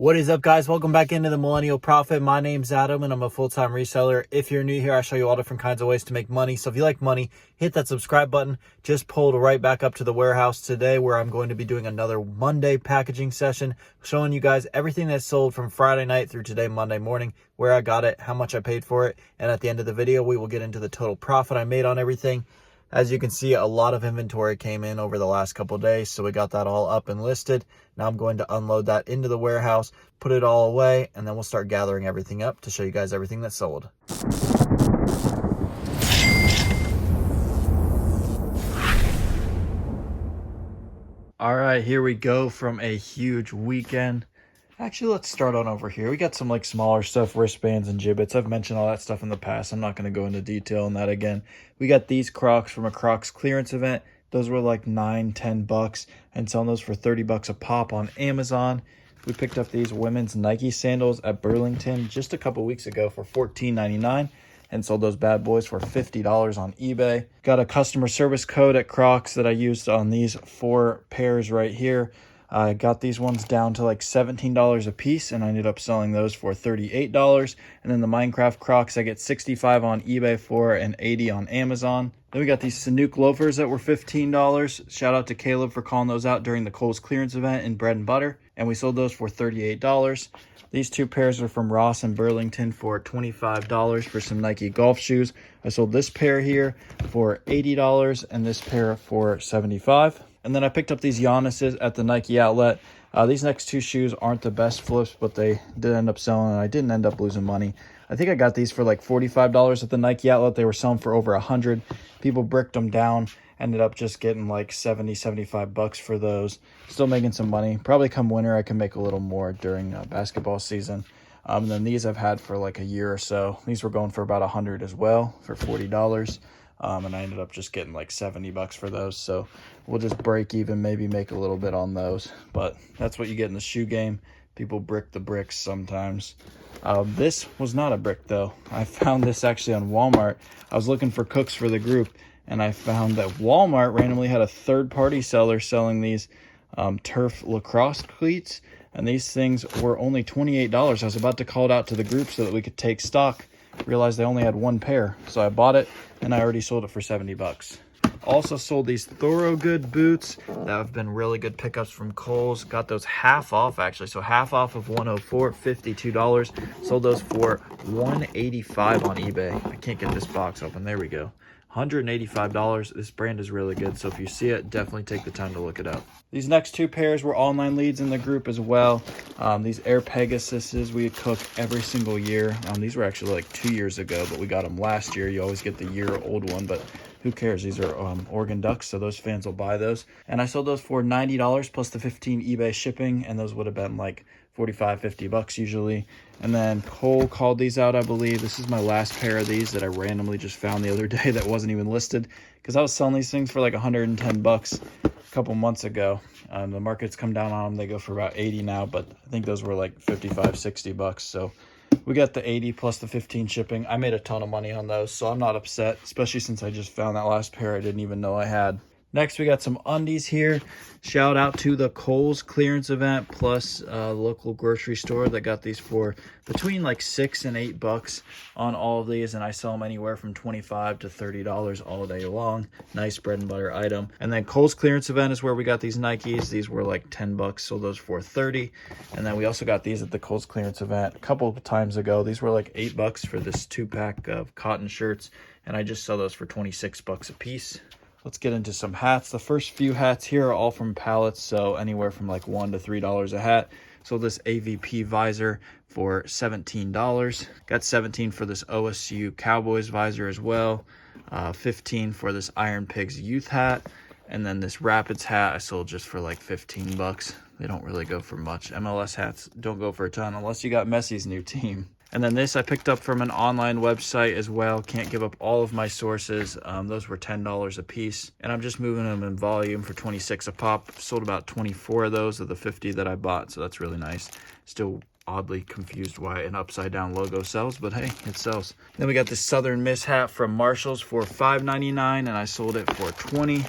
What is up, guys? Welcome back into the Millennial Profit. My name's Adam and I'm a full-time reseller. If you're new here, I show you all different kinds of ways to make money. So if you like money, hit that subscribe button. Just pulled right back up to the warehouse today where I'm going to be doing another Monday packaging session, showing you guys everything that's sold from Friday night through today, Monday morning, where I got it, how much I paid for it. And at the end of the video, we will get into the total profit I made on everything. As you can see, a lot of inventory came in over the last couple of days, so we got that all up and listed. Now I'm going to unload that into the warehouse, put it all away, and then we'll start gathering everything up to show you guys everything that's sold. All right, here we go from a huge weekend. Actually, let's start on over here. We got some like smaller stuff, wristbands and gibbets. I've mentioned all that stuff in the past. I'm not going to go into detail on that again. We got these Crocs from a Crocs clearance event. Those were like $9-10 and selling those for $30 a pop on Amazon. We picked up these women's Nike sandals at Burlington just a couple weeks ago for $14.99 and sold those bad boys for $50 on eBay. Got a customer service code at Crocs that I used on these 4 pairs right here. I got these ones down to like $17 a piece and I ended up selling those for $38. And then the Minecraft Crocs I get 65 on eBay for and 80 on Amazon. Then we got these Sanook loafers that were $15. Shout out to Caleb for calling those out during the Kohl's clearance event in bread and butter. And we sold those for $38. These 2 pairs are from Ross and Burlington for $25 for some Nike golf shoes. I sold this pair here for $80 and this pair for $75. And then I picked up these Giannis's at the Nike outlet. These next 2 shoes aren't the best flips, but they did end up selling, and I didn't end up losing money. I think I got these for like $45 at the Nike outlet. They were selling for over $100. People bricked them down. Ended up just getting like $70-75 for those. Still making some money. Probably come winter, I can make a little more during basketball season. And then these I've had for like a year or so. These were going for about $100 as well for $40. And I ended up just getting like $70 for those. So we'll just break even, maybe make a little bit on those. But that's what you get in the shoe game. People brick the bricks sometimes. This was not a brick though. I found this actually on Walmart. I was looking for cooks for the group and I found that Walmart randomly had a third-party seller selling these turf lacrosse cleats. And these things were only $28. I was about to call it out to the group so that we could take stock. Realized they only had 1 pair. So I bought it and I already sold it for $70. Also sold these Thorogood boots that have been really good pickups from Kohl's. Got those half off actually. So half off of $104, $52. Sold those for $185 on eBay. I can't get this box open. There we go. $185. This brand is really good, so if you see it, definitely take the time to look it up. These next 2 pairs were online leads in the group as well. These Air Pegasuses we cook every single year. These were actually like 2 years ago, but we got them last year. You always get the year-old one, but who cares? These are Oregon Ducks, so those fans will buy those. And I sold those for $90 plus the $15 eBay shipping, and those would have been like $45-50 usually. And then Cole called these out, I believe. This is my last pair of these that I randomly just found the other day that wasn't even listed because I was selling these things for like $110 a couple months ago. The market's come down on them. They go for about 80 now, but I think those were like $55-60. So we got the 80 plus the 15 shipping. I made a ton of money on those, so I'm not upset, especially since I just found that last pair I didn't even know I had. Next, we got some undies here. Shout out to the Kohl's clearance event plus local grocery store that got these for between like $6 and $8 on all of these, and I sell them anywhere from $25 to $30 all day long. Nice bread and butter item. And then Kohl's clearance event is where we got these Nikes. These were like $10, sold those for $30. And then we also got these at the Kohl's clearance event a couple of times ago. These were like $8 for this 2-pack of cotton shirts, and I just sell those for $26 a piece. Let's get into some hats. The first few hats here are all from pallets, so anywhere from like $1 to $3 a hat. So this AVP visor for $17. Got 17 for this OSU Cowboys visor as well. 15 for this Iron Pigs youth hat. And then this Rapids hat I sold just for like $15. They don't really go for much. MLS hats don't go for a ton unless you got Messi's new team. And then this I picked up from an online website as well. Can't give up all of my sources. Those were $10 a piece. And I'm just moving them in volume for $26 a pop. Sold about 24 of those of the 50 that I bought, so that's really nice. Still oddly confused why an upside down logo sells, but hey, it sells. Then we got this Southern Miss hat from Marshall's for $5.99 and I sold it for $20.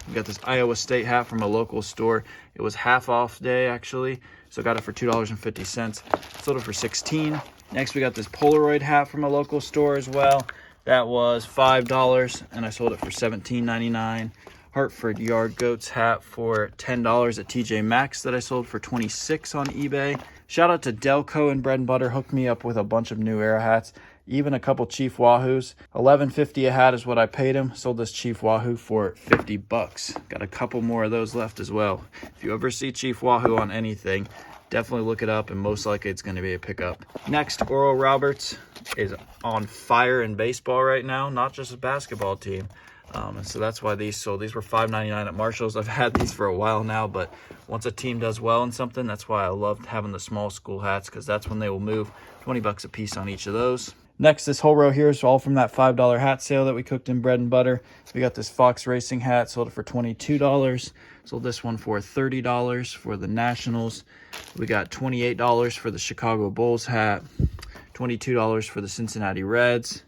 We got this Iowa State hat from a local store. It was half off day actually. So got it for $2.50. Sold it for $16. Next, we got this Polaroid hat from a local store as well. That was $5, and I sold it for $17.99. Hartford Yard Goats hat for $10 at TJ Maxx that I sold for $26 on eBay. Shout out to Delco and Bread and Butter, hooked me up with a bunch of new era hats, even a couple Chief Wahoos. $11.50 a hat is what I paid him. Sold this Chief Wahoo for $50. Got a couple more of those left as well. If you ever see Chief Wahoo on anything, definitely look it up, and most likely it's going to be a pickup. Next, Oral Roberts is on fire in baseball right now, not just a basketball team. And so that's why these sold. These were $5.99 at Marshall's. I've had these for a while now, but once a team does well in something, that's why I loved having the small school hats, because that's when they will move. $20 a piece on each of those. Next, this whole row here is all from that $5 hat sale that we cooked in Bread and Butter. We got this Fox Racing hat, sold it for $22. Sold this one for $30 for the Nationals. We got $28 for the Chicago Bulls hat, $22 for the Cincinnati Reds,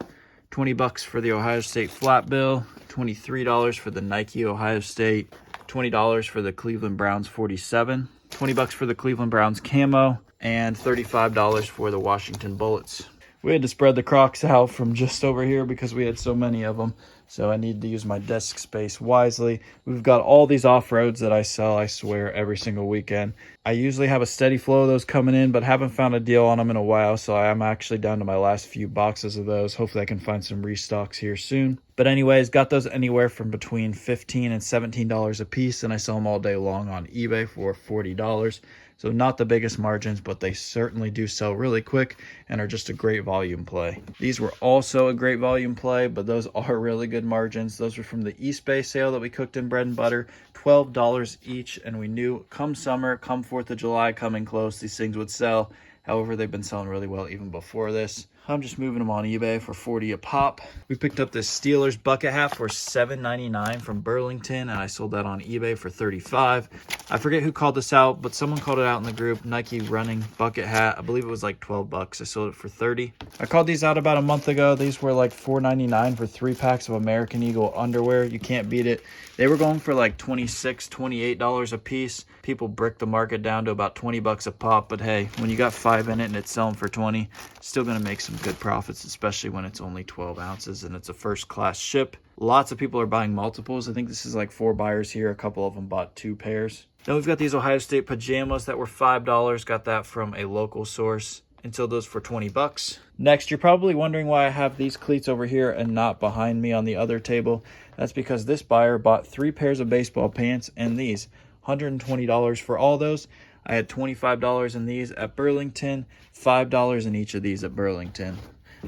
$20 for the Ohio State flat bill, $23 for the Nike Ohio State, $20 for the Cleveland Browns 47, $20 for the Cleveland Browns camo, and $35 for the Washington Bullets. We had to spread the Crocs out from just over here because we had so many of them. So I need to use my desk space wisely. We've got all these off-roads that I sell, I swear, every single weekend. I usually have a steady flow of those coming in, but haven't found a deal on them in a while. So I'm actually down to my last few boxes of those. Hopefully I can find some restocks here soon. But anyways, got those anywhere from between $15 and $17 a piece. And I sell them all day long on eBay for $40. So not the biggest margins, but they certainly do sell really quick and are just a great volume play. These were also a great volume play, but those are really good margins. Those were from the East Bay sale that we cooked in Bread and Butter, $12 each. And we knew come summer, come 4th of July coming close, these things would sell. However, they've been selling really well even before this. I'm just moving them on eBay for $40 a pop. We picked up this Steelers bucket hat for $7.99 from Burlington, and I sold that on eBay for $35. I forget who called this out, but someone called it out in the group. Nike running bucket hat. I believe it was like $12. I sold it for $30. I called these out about a month ago. These were like $4.99 for 3 packs of American Eagle underwear. You can't beat it. They were going for like $26, $28 a piece. People bricked the market down to about $20 a pop, but hey, when you got 5 in it and it's selling for $20, still gonna make some good profits, especially when it's only 12 ounces and it's a first class ship. Lots of people are buying multiples. I think this is like 4 buyers here. A couple of them bought 2 pairs. Then we've got these Ohio State pajamas that were $5. Got that from a local source. And sold those for $20. Next, you're probably wondering why I have these cleats over here and not behind me on the other table. That's because this buyer bought 3 pairs of baseball pants and these. $120 for all those. I had $25 in these at Burlington, $5 in each of these at Burlington.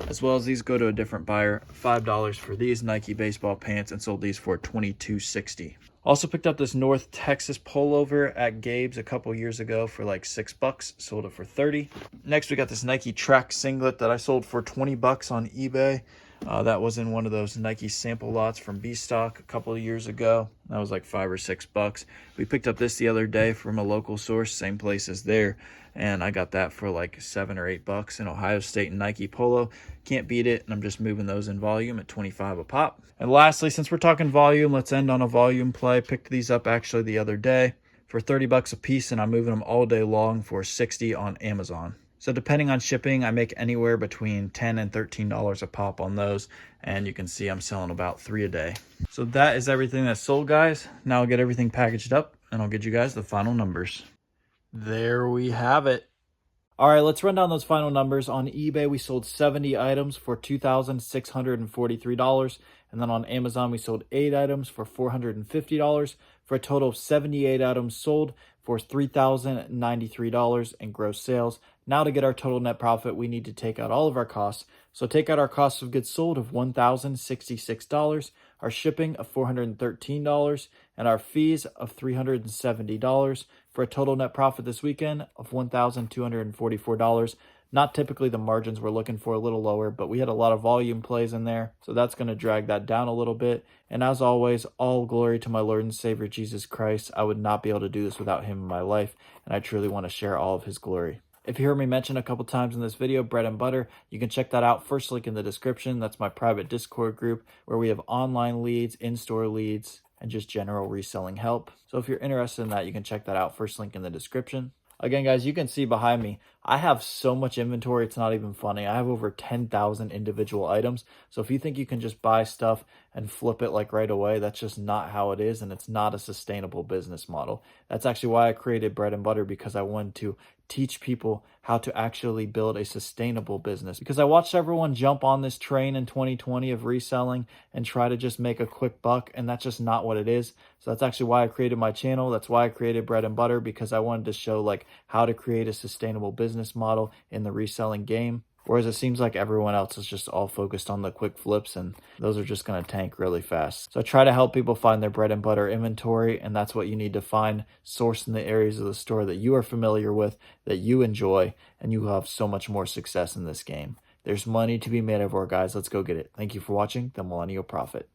As well as these go to a different buyer, $5 for these Nike baseball pants, and sold these for $22.60. Also picked up this North Texas pullover at Gabe's a couple years ago for like $6. Sold it for $30. Next, we got this Nike track singlet that I sold for $20 on eBay. That was in one of those Nike sample lots from B-Stock a couple of years ago. That was like $5 or $6. We picked up this the other day from a local source, same place as there, and I got that for like $7 or $8 in Ohio State and Nike polo. Can't beat it, and I'm just moving those in volume at $25 a pop. And lastly, since we're talking volume, let's end on a volume play. Picked these up actually the other day for $30 a piece, and I'm moving them all day long for $60 on Amazon. So depending on shipping, I make anywhere between $10 and $13 a pop on those. And you can see I'm selling about 3 a day. So that is everything that's sold, guys. Now I'll get everything packaged up and I'll get you guys the final numbers. There we have it. All right, let's run down those final numbers. On eBay, we sold 70 items for $2,643. And then on Amazon, we sold 8 items for $450 for a total of 78 items sold for $3,093 in gross sales. Now to get our total net profit, we need to take out all of our costs. So take out our cost of goods sold of $1,066, our shipping of $413, and our fees of $370 for a total net profit this weekend of $1,244. Not typically the margins we're looking for, a little lower, but we had a lot of volume plays in there, so that's going to drag that down a little bit. And as always, all glory to my Lord and Savior Jesus Christ. I would not be able to do this without him in my life, and I truly want to share all of his glory. If you heard me mention a couple times in this video, Bread and Butter, you can check that out. First link in the description. That's my private Discord group where we have online leads, in-store leads, and just general reselling help. So if you're interested in that, you can check that out. First link in the description. Again, guys, you can see behind me, I have so much inventory, it's not even funny. I have over 10,000 individual items. So if you think you can just buy stuff and flip it like right away, that's just not how it is. And it's not a sustainable business model. That's actually why I created Bread and Butter, because I wanted to teach people how to actually build a sustainable business. Because I watched everyone jump on this train in 2020 of reselling and try to just make a quick buck, and that's just not what it is. So that's actually why I created my channel. That's why I created Bread and Butter, because I wanted to show like how to create a sustainable business model in the reselling game. Whereas it seems like everyone else is just all focused on the quick flips, and those are just going to tank really fast. So I try to help people find their bread and butter inventory, and that's what you need to find, source in the areas of the store that you are familiar with, that you enjoy, and you will have so much more success in this game. There's money to be made everywhere, guys. Let's go get it. Thank you for watching The Millennial Prophet.